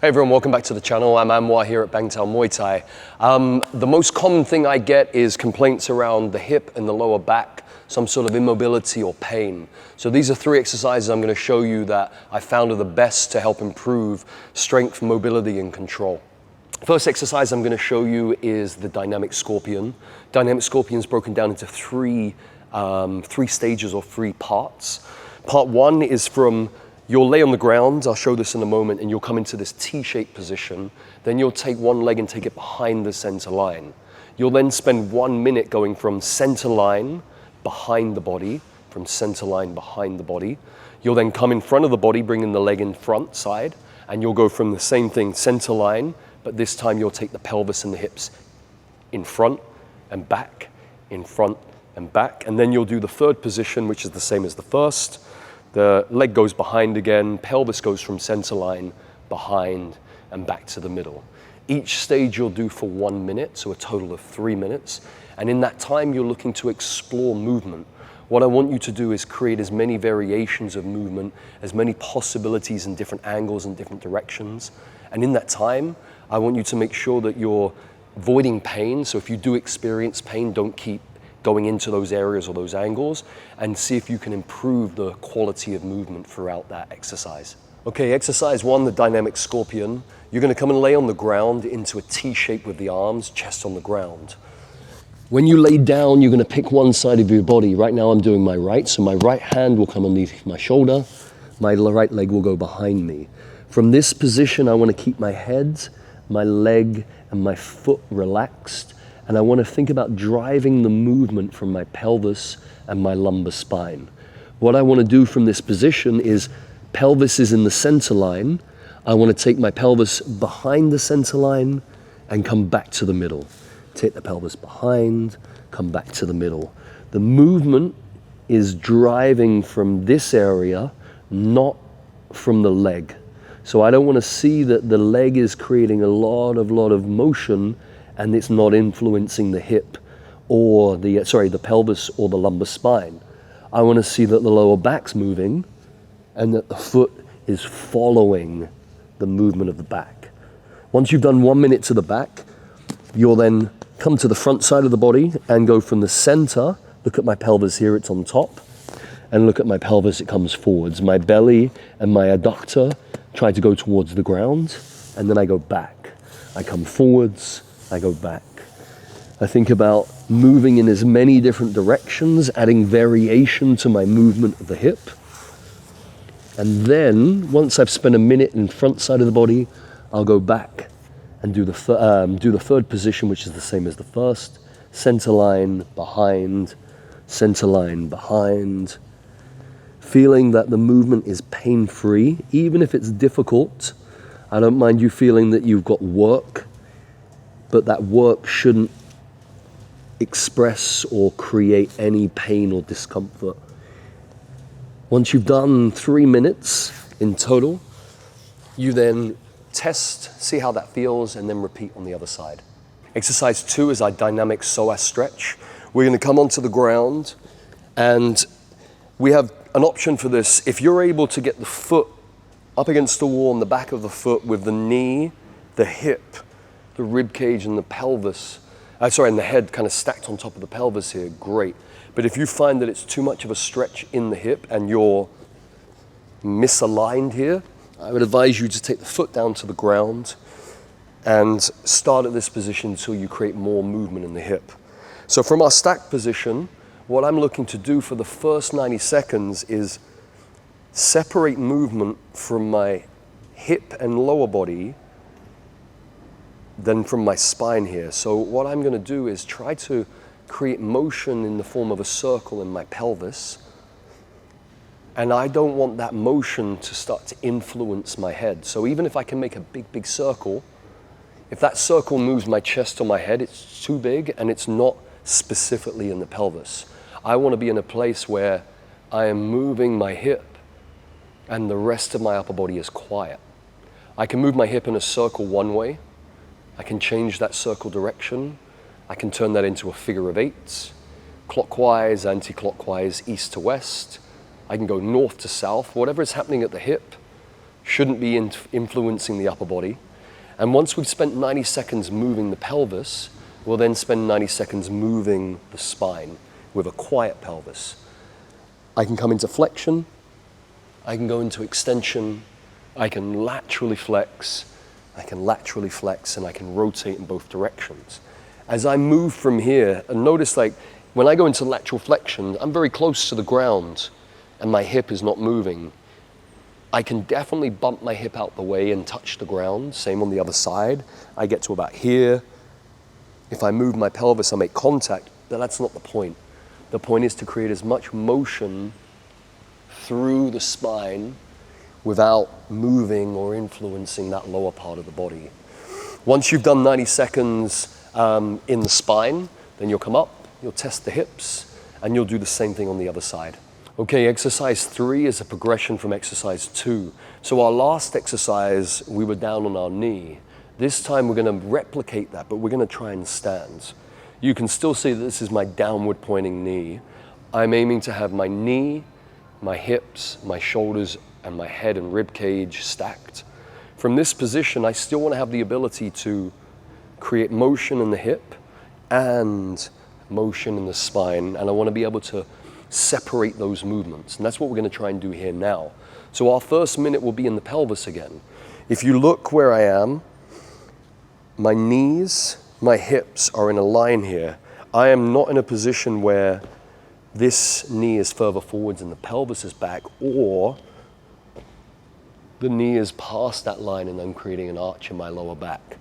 Hey everyone, welcome back to the channel. I'm Muay here at Bangtao Muay Thai. The most common thing I get is complaints around the hip and the lower back, some sort of immobility or pain. So these are 3 exercises I'm going to show you that I found are the best to help improve strength, mobility and control. First exercise I'm going to show you is the dynamic scorpion. Dynamic scorpion is broken down into three stages or 3 parts. Part 1 is from you'll lay on the ground, I'll show this in a moment, and you'll come into this T-shaped position. Then you'll take one leg and take it behind the center line. You'll then spend 1 minute going from center line behind the body, from center line behind the body. You'll then come in front of the body, bringing the leg in front side, and you'll go from the same thing, center line, but this time you'll take the pelvis and the hips in front and back, in front and back. And then you'll do the 3rd position, which is the same as the first. The leg goes behind again, pelvis goes from center line, behind, and back to the middle. Each stage you'll do for 1 minute, so a total of 3 minutes. And in that time, you're looking to explore movement. What I want you to do is create as many variations of movement, as many possibilities in different angles and different directions. And in that time, I want you to make sure that you're avoiding pain. So if you do experience pain, don't keep going into those areas or those angles, and see if you can improve the quality of movement throughout that exercise. Okay, exercise 1, the dynamic scorpion. You're going to come and lay on the ground into a T shape with the arms, chest on the ground. When you lay down, you're going to pick one side of your body. Right now I'm doing my right, so my right hand will come underneath my shoulder, my right leg will go behind me. From this position, I want to keep my head, my leg, and my foot relaxed. And I want to think about driving the movement from my pelvis and my lumbar spine. What I want to do from this position is pelvis is in the center line. I want to take my pelvis behind the center line and come back to the middle. Take the pelvis behind, come back to the middle. The movement is driving from this area, not from the leg. So I don't want to see that the leg is creating a lot of motion and it's not influencing the hip or the pelvis or the lumbar spine. I want to see that the lower back's moving and that the foot is following the movement of the back. Once you've done 1 minute to the back, you'll then come to the front side of the body and go from the center. Look at my pelvis here, it's on top. And look at my pelvis, it comes forwards. My belly and my adductor try to go towards the ground, and then I go back. I come forwards, I go back. I think about moving in as many different directions, adding variation to my movement of the hip. And then, once I've spent a minute in front side of the body, I'll go back and do the 3rd position, which is the same as the first. Center line, behind, center line, behind. Feeling that the movement is pain-free, even if it's difficult. I don't mind you feeling that you've got work, but that work shouldn't express or create any pain or discomfort. Once you've done 3 minutes in total, you then test, see how that feels, and then repeat on the other side. Exercise 2 is our dynamic psoas stretch. We're going to come onto the ground, and we have an option for this. If you're able to get the foot up against the wall and the back of the foot with the knee, the hip, the rib cage and the pelvis, and the head kind of stacked on top of the pelvis here, great. But if you find that it's too much of a stretch in the hip and you're misaligned here, I would advise you to take the foot down to the ground and start at this position until you create more movement in the hip. So from our stacked position, what I'm looking to do for the first 90 seconds is separate movement from my hip and lower body than from my spine here. So what I'm going to do is try to create motion in the form of a circle in my pelvis. And I don't want that motion to start to influence my head. So even if I can make a big circle, if that circle moves my chest or my head, it's too big and it's not specifically in the pelvis. I want to be in a place where I am moving my hip and the rest of my upper body is quiet. I can move my hip in a circle one way. I can change that circle direction. I can turn that into a figure of 8, clockwise, anti-clockwise, east to west. I can go north to south, whatever is happening at the hip, shouldn't be influencing the upper body. And once we've spent 90 seconds moving the pelvis, we'll then spend 90 seconds moving the spine with a quiet pelvis. I can come into flexion, I can go into extension, I can laterally flex, and I can rotate in both directions. As I move from here, and notice like when I go into lateral flexion, I'm very close to the ground and my hip is not moving. I can definitely bump my hip out the way and touch the ground. Same on the other side. I get to about here. If I move my pelvis, I make contact, but that's not the point. The point is to create as much motion through the spine without moving or influencing that lower part of the body. Once you've done 90 seconds in the spine, then you'll come up, you'll test the hips, and you'll do the same thing on the other side. Okay, exercise 3 is a progression from exercise 2. So our last exercise, we were down on our knee. This time we're gonna replicate that, but we're gonna try and stand. You can still see that this is my downward pointing knee. I'm aiming to have my knee, my hips, my shoulders, and my head and rib cage stacked. From this position, I still wanna have the ability to create motion in the hip and motion in the spine, and I wanna be able to separate those movements. And that's what we're gonna try and do here now. So our first minute will be in the pelvis again. If you look where I am, my knees, my hips are in a line here. I am not in a position where this knee is further forwards and the pelvis is back, or the knee is past that line and I'm creating an arch in my lower back.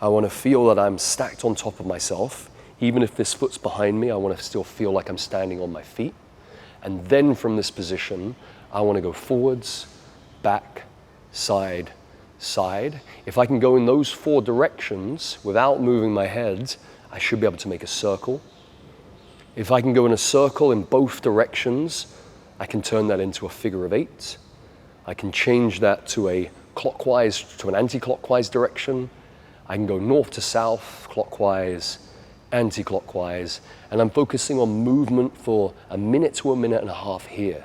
I wanna feel that I'm stacked on top of myself. Even if this foot's behind me, I want to still feel like I'm standing on my feet. And then from this position, I want to go forwards, back, side, side. If I can go in those 4 directions without moving my head, I should be able to make a circle. If I can go in a circle in both directions, I can turn that into a figure of 8. I can change that to a clockwise, to an anti-clockwise direction. I can go north to south, clockwise, anti-clockwise, and I'm focusing on movement for a minute to a minute and a half here.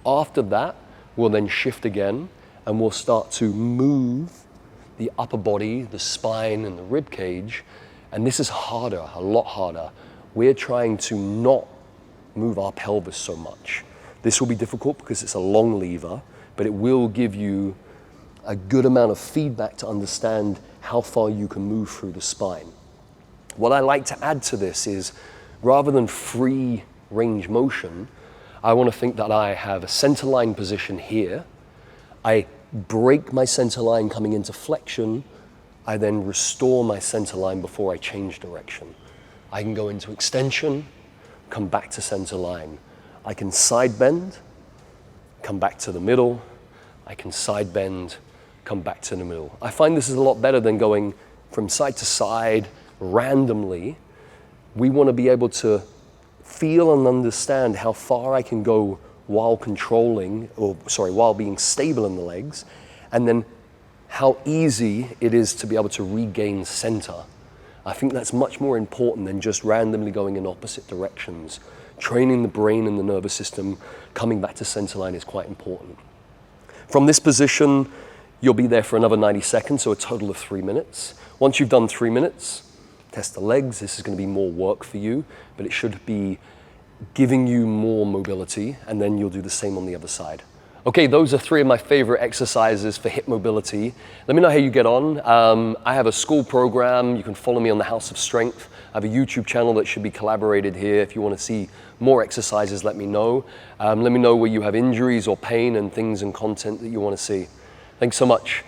After that, we'll then shift again and we'll start to move the upper body, the spine and the rib cage, and this is harder, a lot harder. We're trying to not move our pelvis so much. This will be difficult because it's a long lever, but it will give you a good amount of feedback to understand how far you can move through the spine. What I like to add to this is, rather than free range motion, I want to think that I have a center line position here. I break my center line coming into flexion. I then restore my center line before I change direction. I can go into extension, come back to center line. I can side bend, come back to the middle. I can side bend, come back to the middle. I find this is a lot better than going from side to side randomly. We want to be able to feel and understand how far I can go while while being stable in the legs, and then how easy it is to be able to regain center. I think that's much more important than just randomly going in opposite directions. Training the brain and the nervous system, coming back to center line is quite important. From this position, you'll be there for another 90 seconds, so a total of 3 minutes. Once you've done 3 minutes, test the legs. This is going to be more work for you, but it should be giving you more mobility, and then you'll do the same on the other side. Okay, those are 3 of my favorite exercises for hip mobility. Let me know how you get on. I have a school program. You can follow me on the House of Strength. I have a YouTube channel that should be collaborated here. If you want to see more exercises, let me know. Let me know where you have injuries or pain and things and content that you want to see. Thanks so much.